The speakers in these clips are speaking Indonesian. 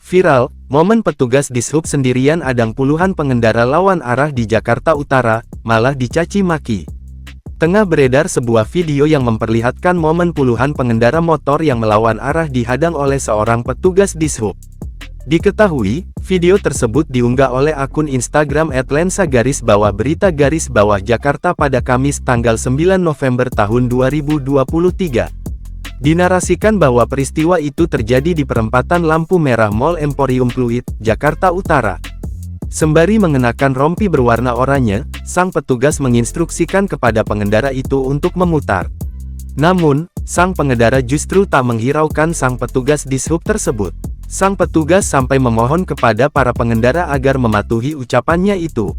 Viral, momen petugas dishub sendirian adang puluhan pengendara lawan arah di Jakarta Utara, malah dicaci maki. Tengah beredar sebuah video yang memperlihatkan momen puluhan pengendara motor yang melawan arah dihadang oleh seorang petugas dishub. Diketahui, video tersebut diunggah oleh akun Instagram @lensa_berita_Jakarta pada Kamis tanggal 9 November tahun 2023. Dinarasikan bahwa peristiwa itu terjadi di perempatan lampu merah Mall Emporium Pluit, Jakarta Utara. Sembari mengenakan rompi berwarna oranye, sang petugas menginstruksikan kepada pengendara itu untuk memutar. Namun, sang pengendara justru tak menghiraukan sang petugas dishub tersebut. Sang petugas sampai memohon kepada para pengendara agar mematuhi ucapannya itu.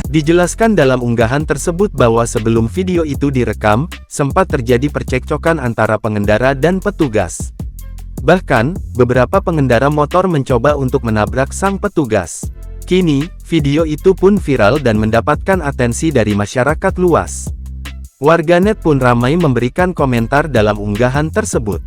Dijelaskan dalam unggahan tersebut bahwa sebelum video itu direkam, sempat terjadi percekcokan antara pengendara dan petugas. Bahkan, beberapa pengendara motor mencoba untuk menabrak sang petugas. Kini, video itu pun viral dan mendapatkan atensi dari masyarakat luas. Warganet pun ramai memberikan komentar dalam unggahan tersebut.